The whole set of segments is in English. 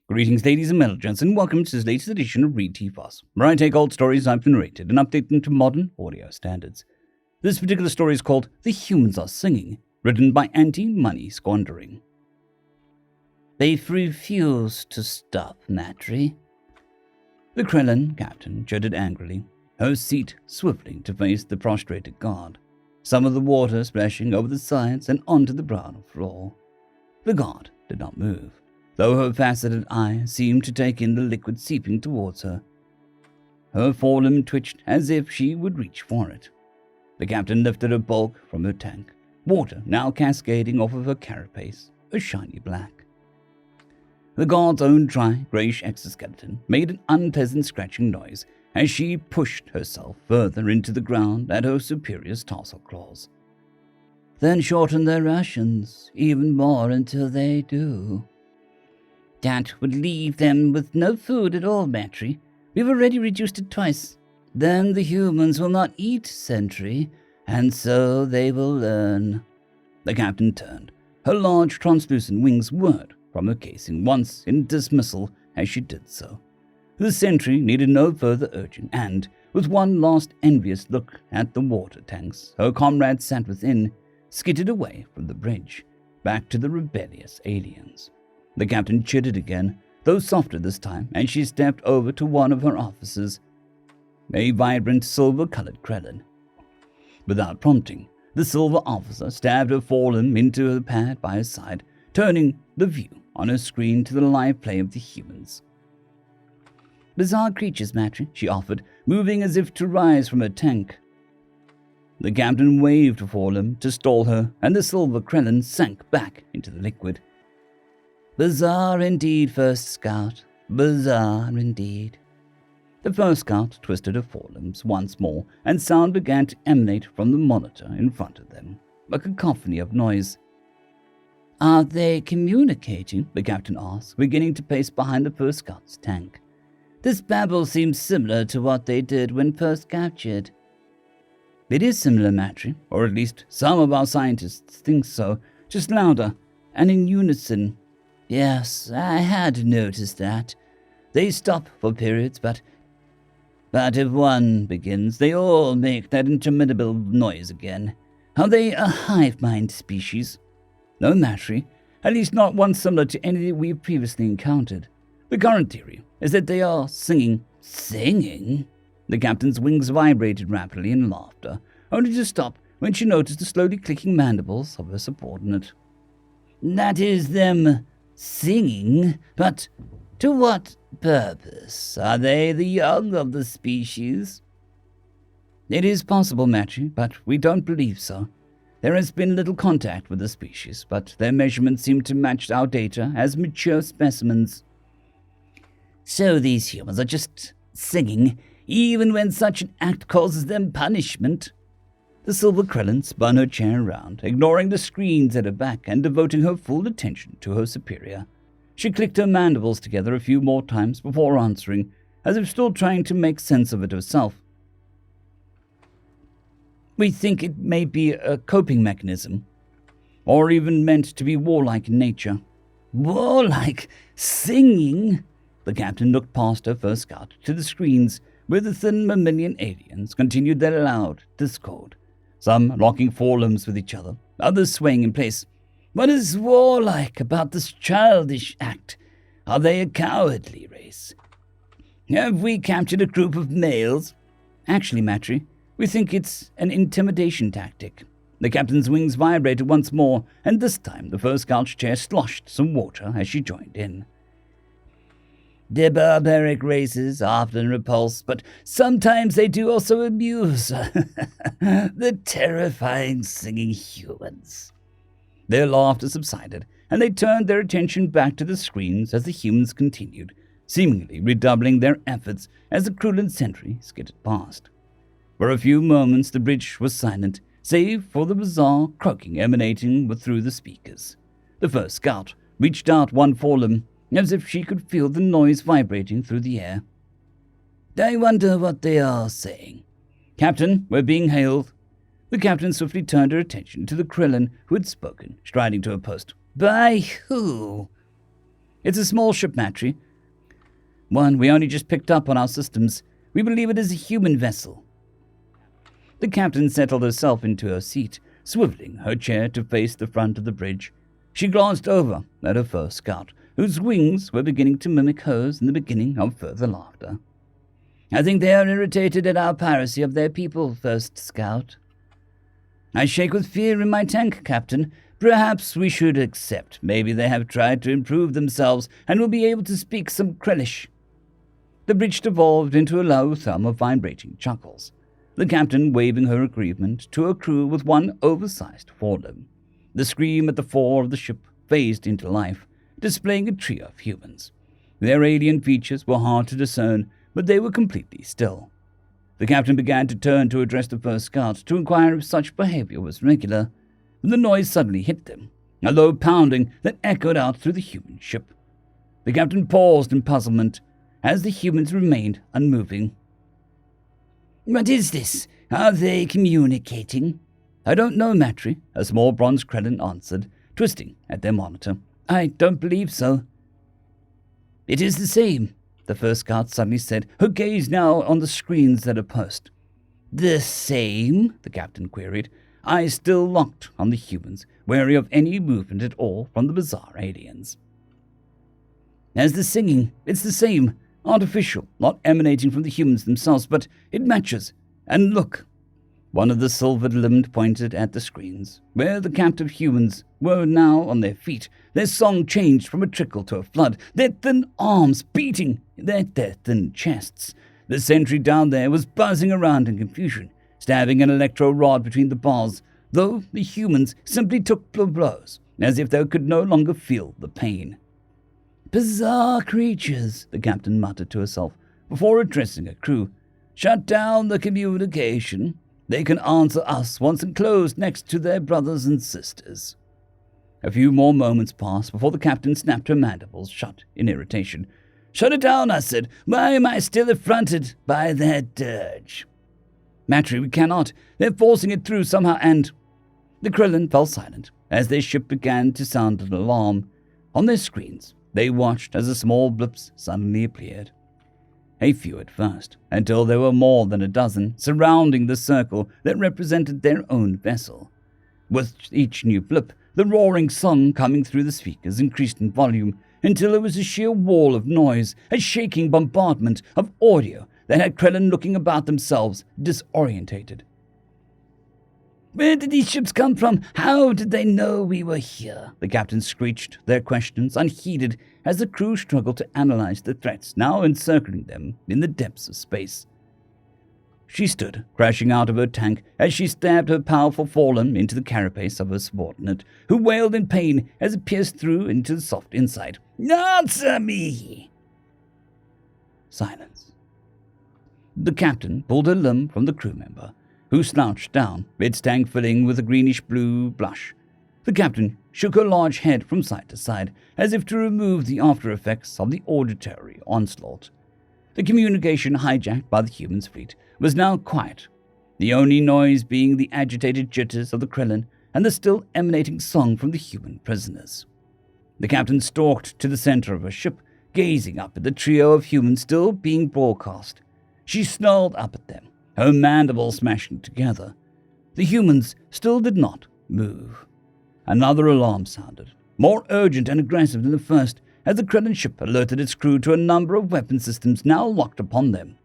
Greetings, ladies and gents, and welcome to this latest edition of Read Terrifies, where I take old stories I've narrated and update them to modern audio standards. This particular story is called The Humans Are Singing, written by AntiMoneySquandering. They refuse to stop, Matri. The Krellin captain chirped angrily, her seat swiveling to face the prostrated guard, some of the water splashing over the sides and onto the brown floor. The guard did not move, though her faceted eye seemed to take in the liquid seeping towards her. Her forelimb twitched as if she would reach for it. The captain lifted her bulk from her tank, water now cascading off of her carapace, a shiny black. The guard's own dry, greyish exoskeleton made an unpleasant scratching noise as she pushed herself further into the ground at her superior's tarsal claws. Then shorten their rations even more until they do. That would leave them with no food at all, Matri. We've already reduced it twice. Then the humans will not eat Sentry, and so they will learn. The captain turned, her large translucent wings whirred from her casing once in dismissal as she did so. The sentry needed no further urging, and, with one last envious look at the water tanks her comrades sat within, skidded away from the bridge, back to the rebellious aliens. The captain chittered again, though softer this time, and she stepped over to one of her officers, a vibrant silver-colored Krellin. Without prompting, the silver officer stabbed her forelimb into the pad by her side, turning the view on her screen to the live play of the humans. Bizarre creatures, Matri, she offered, moving as if to rise from her tank. The captain waved a forelimb to stall her, and the silver Krellin sank back into the liquid. Bizarre indeed, First Scout. Bizarre indeed. The First Scout twisted her forelimbs once more, and sound began to emanate from the monitor in front of them, a cacophony of noise. Are they communicating? The captain asked, beginning to pace behind the First Scout's tank. This babble seems similar to what they did when first captured. It is similar, Matri, or at least some of our scientists think so, just louder and in unison. Yes, I had noticed that. They stop for periods, but if one begins, they all make that interminable noise again. Are they a hive-mind species? No, Matri, at least not one similar to any that we've previously encountered. The current theory is that they are singing. Singing? The captain's wings vibrated rapidly in laughter, only to stop when she noticed the slowly clicking mandibles of her subordinate. That is them singing, but to what purpose? Are they the young of the species? It is possible, Matri, but we don't believe so. There has been little contact with the species, but their measurements seem to match our data as mature specimens. So these humans are just singing, even when such an act causes them punishment? The silver Krellin spun her chair around, ignoring the screens at her back and devoting her full attention to her superior. She clicked her mandibles together a few more times before answering, as if still trying to make sense of it herself. We think it may be a coping mechanism, or even meant to be warlike in nature. Warlike? Singing? The captain looked past her First Scout to the screens, where the thin mammalian aliens continued their loud discord, some locking forelimbs with each other, others swaying in place. What is warlike about this childish act? Are they a cowardly race? Have we captured a group of males? Actually, Matri, we think it's an intimidation tactic. The captain's wings vibrated once more, and this time the First Scout's chair sloshed some water as she joined in. The barbaric races often repulse, but sometimes they do also amuse. The terrifying singing humans. Their laughter subsided, and they turned their attention back to the screens as the humans continued, seemingly redoubling their efforts as the Krellin sentry skidded past. For a few moments the bridge was silent, save for the bizarre croaking emanating through the speakers. The First Scout reached out one forelimb, as if she could feel the noise vibrating through the air. I wonder what they are saying. Captain, we're being hailed. The captain swiftly turned her attention to the Krellin who had spoken, striding to her post. By who? It's a small ship, Matry. One we only just picked up on our systems. We believe it is a human vessel. The captain settled herself into her seat, swiveling her chair to face the front of the bridge. She glanced over at her first scout, whose wings were beginning to mimic hers in the beginning of further laughter. I think they are irritated at our piracy of their people, First Scout. I shake with fear in my tank, Captain. Perhaps we should accept. Maybe they have tried to improve themselves and will be able to speak some Krellish. The bridge devolved into a low thrum of vibrating chuckles, the captain waving her agreement to her crew with one oversized forelimb. The scream at the fore of the ship phased into life, displaying a trio of humans. Their alien features were hard to discern, but they were completely still. The captain began to turn to address the first scout to inquire if such behavior was regular, when the noise suddenly hit them, a low pounding that echoed out through the human ship. The captain paused in puzzlement as the humans remained unmoving. What is this? Are they communicating? I don't know, Matry, a small bronze Krellin answered, twisting at their monitor. I don't believe so. It is the same, the first scout suddenly said, her gaze now on the screens at her post. The same? The captain queried, eyes still locked on the humans, wary of any movement at all from the bizarre aliens. As the singing, it's the same. Artificial, not emanating from the humans themselves, but it matches. And look. One of the silver-limbed pointed at the screens, where the captive humans were now on their feet. Their song changed from a trickle to a flood, their thin arms beating their thin chests. The sentry down there was buzzing around in confusion, stabbing an electro rod between the bars, though the humans simply took blows, as if they could no longer feel the pain. Bizarre creatures, the captain muttered to herself, before addressing her crew. Shut down the communication. They can answer us once enclosed next to their brothers and sisters. A few more moments passed before the captain snapped her mandibles shut in irritation. Shut it down, I said. Why am I still affronted by their dirge? Matry, we cannot. They're forcing it through somehow, and... The Krellin fell silent as their ship began to sound an alarm. On their screens, they watched as the small blips suddenly appeared. A few at first, until there were more than a dozen surrounding the circle that represented their own vessel. With each new blip, the roaring song coming through the speakers increased in volume until it was a sheer wall of noise, a shaking bombardment of audio that had Krellin looking about themselves, disorientated. Where did these ships come from? How did they know we were here? The captain screeched their questions unheeded as the crew struggled to analyze the threats now encircling them in the depths of space. She stood, crashing out of her tank as she stabbed her powerful forelimb into the carapace of her subordinate, who wailed in pain as it pierced through into the soft inside. Answer me! Silence. The captain pulled her limb from the crew member, who slouched down, its tank filling with a greenish-blue blush. The captain shook her large head from side to side, as if to remove the after-effects of the auditory onslaught. The communication hijacked by the humans' fleet was now quiet, the only noise being the agitated jitters of the Krellin and the still emanating song from the human prisoners. The captain stalked to the center of her ship, gazing up at the trio of humans still being broadcast. She snarled up at them, her mandibles smashing together. The humans still did not move. Another alarm sounded, more urgent and aggressive than the first, as the Krellin ship alerted its crew to a number of weapon systems now locked upon them.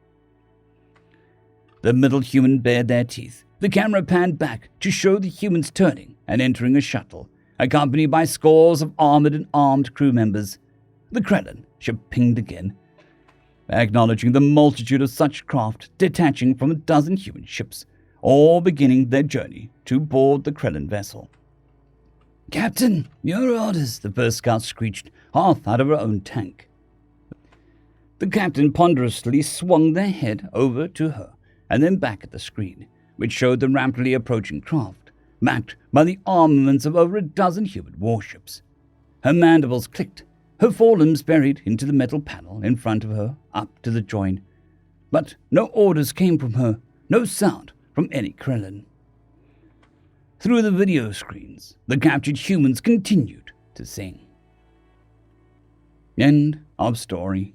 The middle human bared their teeth. The camera panned back to show the humans turning and entering a shuttle, accompanied by scores of armored and armed crew members. The Krellin ship pinged again, acknowledging the multitude of such craft detaching from a dozen human ships, all beginning their journey to board the Krellin vessel. Captain, your orders, the first scout screeched, half out of her own tank. The captain ponderously swung their head over to her, and then back at the screen, which showed the rapidly approaching craft, backed by the armaments of over a dozen human warships. Her mandibles clicked, her forelimbs buried into the metal panel in front of her, up to the join. But no orders came from her, no sound from any Krellin. Through the video screens, the captured humans continued to sing. End of story.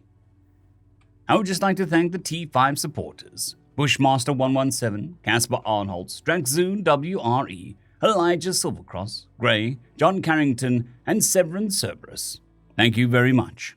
I would just like to thank the T5 supporters: Bushmaster117, Caspar Arnholtz, Draxzoon WRE, Elijah Silvercross, Gray, John Carrington, and Severin Cerberus. Thank you very much.